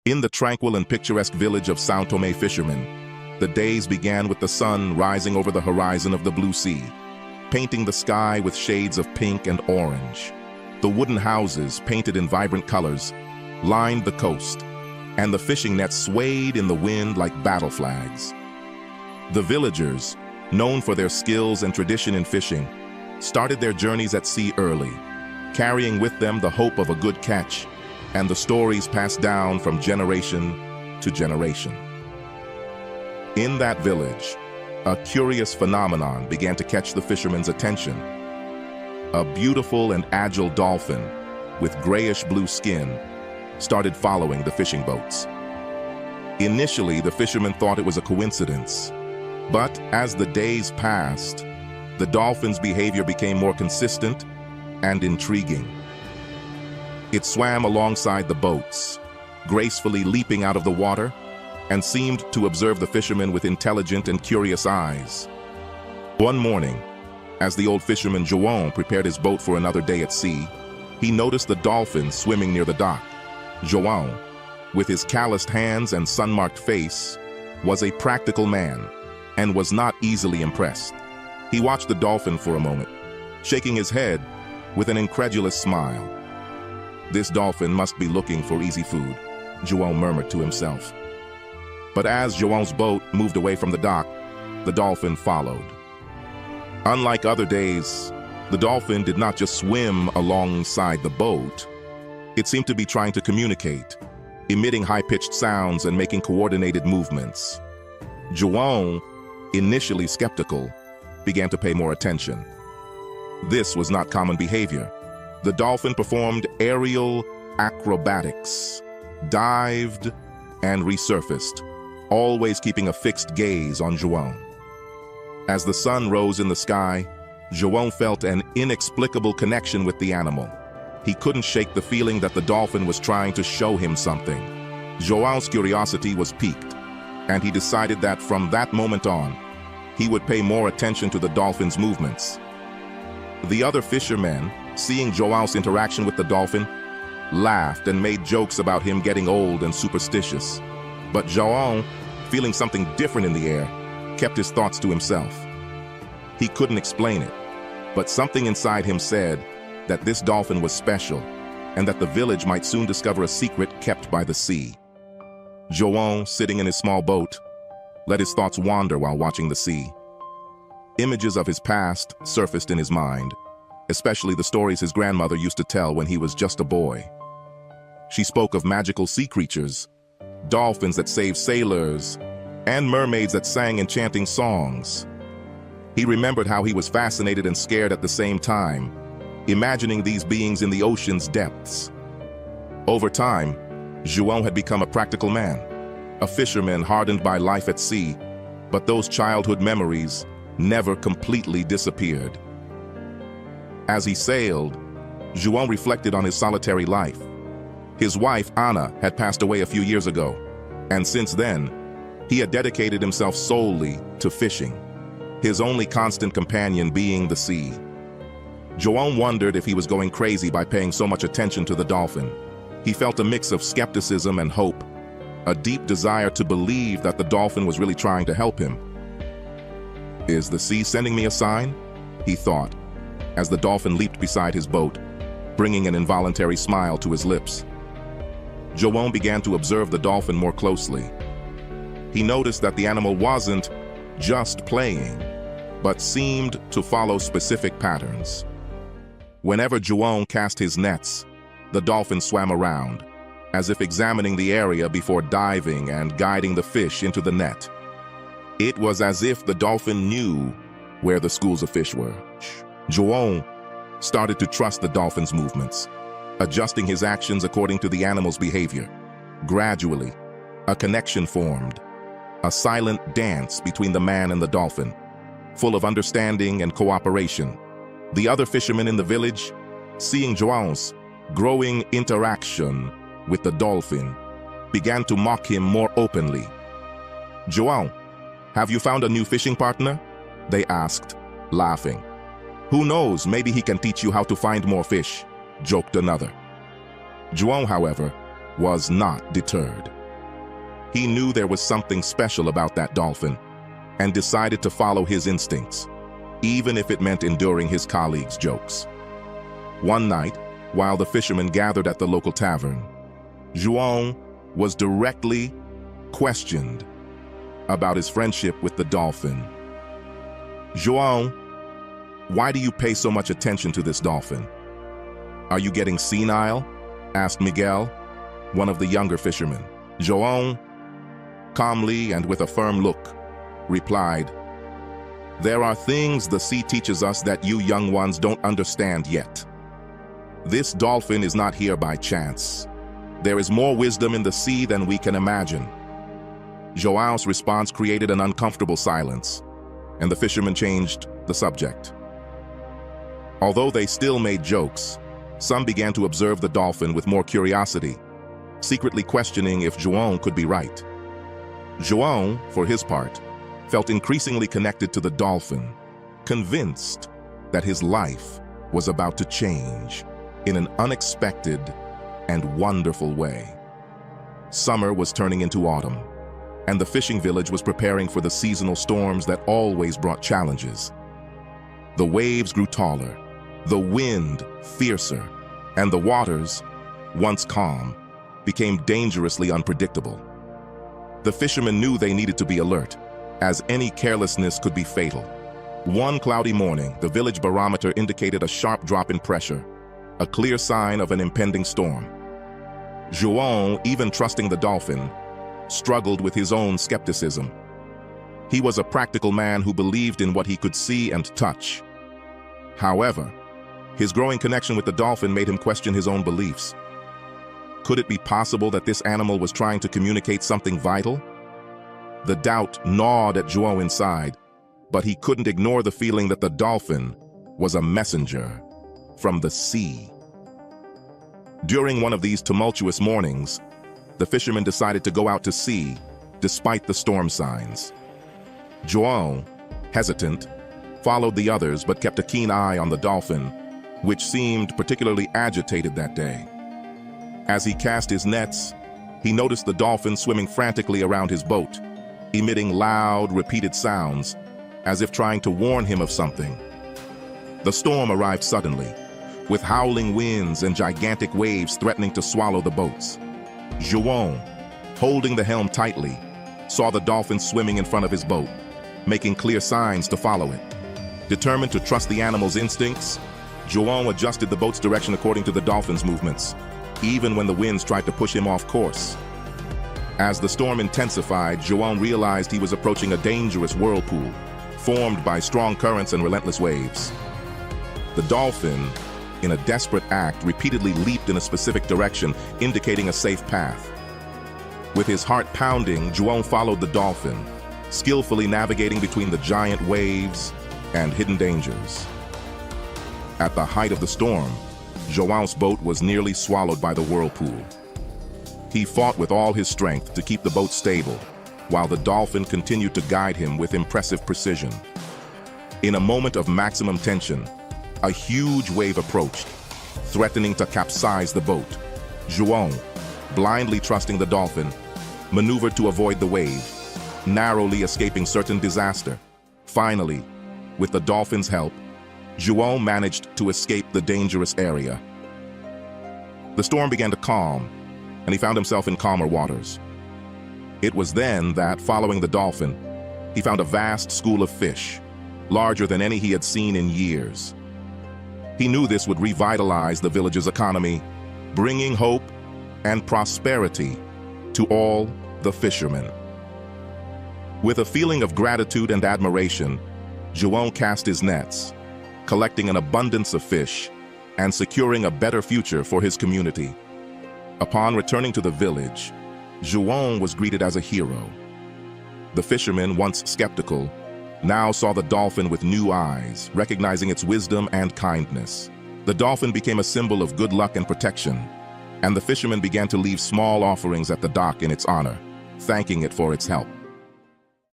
In the tranquil and picturesque village of São Tomé Fisherman, the days began with the sun rising over the horizon of the blue sea, painting the sky with shades of pink and orange. The wooden houses, painted in vibrant colors, lined the coast, and the fishing nets swayed in the wind like battle flags. The villagers, known for their skills and tradition in fishing, started their journeys at sea early, carrying with them the hope of a good catch and the stories passed down from generation to generation. In that village, a curious phenomenon began to catch the fishermen's attention. A beautiful and agile dolphin with grayish-blue skin started following the fishing boats. Initially, the fishermen thought it was a coincidence, but as the days passed, the dolphin's behavior became more consistent and intriguing. It swam alongside the boats, gracefully leaping out of the water, and seemed to observe the fishermen with intelligent and curious eyes. One morning, as the old fisherman João prepared his boat for another day at sea, he noticed the dolphin swimming near the dock. João, with his calloused hands and sun-marked face, was a practical man and was not easily impressed. He watched the dolphin for a moment, shaking his head with an incredulous smile. "This dolphin must be looking for easy food," João murmured to himself. But as João's boat moved away from the dock, the dolphin followed. Unlike other days, the dolphin did not just swim alongside the boat. It seemed to be trying to communicate, emitting high-pitched sounds and making coordinated movements. João, initially skeptical, began to pay more attention. This was not common behavior. The dolphin performed aerial acrobatics, dived, and resurfaced, always keeping a fixed gaze on João. As the sun rose in the sky, João felt an inexplicable connection with the animal. He couldn't shake the feeling that the dolphin was trying to show him something. João's curiosity was piqued, and he decided that from that moment on, he would pay more attention to the dolphin's movements. The other fishermen, seeing João's interaction with the dolphin, laughed and made jokes about him getting old and superstitious. But João, feeling something different in the air, kept his thoughts to himself. He couldn't explain it, but something inside him said that this dolphin was special and that the village might soon discover a secret kept by the sea. João, sitting in his small boat, let his thoughts wander while watching the sea. Images of his past surfaced in his mind, especially the stories his grandmother used to tell when he was just a boy. She spoke of magical sea creatures, dolphins that saved sailors, and mermaids that sang enchanting songs. He remembered how he was fascinated and scared at the same time, imagining these beings in the ocean's depths. Over time, João had become a practical man, a fisherman hardened by life at sea, but those childhood memories never completely disappeared. As he sailed, João reflected on his solitary life. His wife, Ana, had passed away a few years ago, and since then, he had dedicated himself solely to fishing, his only constant companion being the sea. João wondered if he was going crazy by paying so much attention to the dolphin. He felt a mix of skepticism and hope, a deep desire to believe that the dolphin was really trying to help him. "Is the sea sending me a sign?" he thought, as the dolphin leaped beside his boat, bringing an involuntary smile to his lips. João began to observe the dolphin more closely. He noticed that the animal wasn't just playing, but seemed to follow specific patterns. Whenever João cast his nets, the dolphin swam around, as if examining the area before diving and guiding the fish into the net. It was as if the dolphin knew where the schools of fish were. João started to trust the dolphin's movements, adjusting his actions according to the animal's behavior. Gradually, a connection formed, a silent dance between the man and the dolphin, full of understanding and cooperation. The other fishermen in the village, seeing João's growing interaction with the dolphin, began to mock him more openly. "João, have you found a new fishing partner?" they asked, laughing. "Who knows, maybe he can teach you how to find more fish," joked another. João, however, was not deterred. He knew there was something special about that dolphin and decided to follow his instincts, even if it meant enduring his colleagues' jokes. One night, while the fisherman gathered at the local tavern, João was directly questioned about his friendship with the dolphin. "João, why do you pay so much attention to this dolphin? Are you getting senile?" asked Miguel, one of the younger fishermen. João, calmly and with a firm look, replied, "There are things the sea teaches us that you young ones don't understand yet. This dolphin is not here by chance. There is more wisdom in the sea than we can imagine." João's response created an uncomfortable silence, and the fisherman changed the subject. Although they still made jokes, some began to observe the dolphin with more curiosity, secretly questioning if João could be right. João, for his part, felt increasingly connected to the dolphin, convinced that his life was about to change in an unexpected and wonderful way. Summer was turning into autumn, and the fishing village was preparing for the seasonal storms that always brought challenges. The waves grew taller, the wind fiercer, and the waters, once calm, became dangerously unpredictable. The fishermen knew they needed to be alert, as any carelessness could be fatal. One cloudy morning, the village barometer indicated a sharp drop in pressure, a clear sign of an impending storm. João, even trusting the dolphin, struggled with his own skepticism. He was a practical man who believed in what he could see and touch. However, his growing connection with the dolphin made him question his own beliefs. Could it be possible that this animal was trying to communicate something vital? The doubt gnawed at João inside, but he couldn't ignore the feeling that the dolphin was a messenger from the sea. During one of these tumultuous mornings, the fisherman decided to go out to sea despite the storm signs. João, hesitant, followed the others but kept a keen eye on the dolphin, which seemed particularly agitated that day. As he cast his nets, he noticed the dolphin swimming frantically around his boat, emitting loud, repeated sounds, as if trying to warn him of something. The storm arrived suddenly, with howling winds and gigantic waves threatening to swallow the boats. João, holding the helm tightly, saw the dolphin swimming in front of his boat, making clear signs to follow it. Determined to trust the animal's instincts, João adjusted the boat's direction according to the dolphin's movements, even when the winds tried to push him off course. As the storm intensified, João realized he was approaching a dangerous whirlpool, formed by strong currents and relentless waves. The dolphin, in a desperate act, repeatedly leaped in a specific direction, indicating a safe path. With his heart pounding, João followed the dolphin, skillfully navigating between the giant waves and hidden dangers. At the height of the storm, João's boat was nearly swallowed by the whirlpool. He fought with all his strength to keep the boat stable, while the dolphin continued to guide him with impressive precision. In a moment of maximum tension, a huge wave approached, threatening to capsize the boat. João, blindly trusting the dolphin, maneuvered to avoid the wave, narrowly escaping certain disaster. Finally, with the dolphin's help, João managed to escape the dangerous area. The storm began to calm, and he found himself in calmer waters. It was then that, following the dolphin, he found a vast school of fish, larger than any he had seen in years. He knew this would revitalize the village's economy, bringing hope and prosperity to all the fishermen. With a feeling of gratitude and admiration, João cast his nets, collecting an abundance of fish and securing a better future for his community. Upon returning to the village, João was greeted as a hero. The fisherman, once skeptical, now saw the dolphin with new eyes, recognizing its wisdom and kindness. The dolphin became a symbol of good luck and protection, and the fisherman began to leave small offerings at the dock in its honor, thanking it for its help.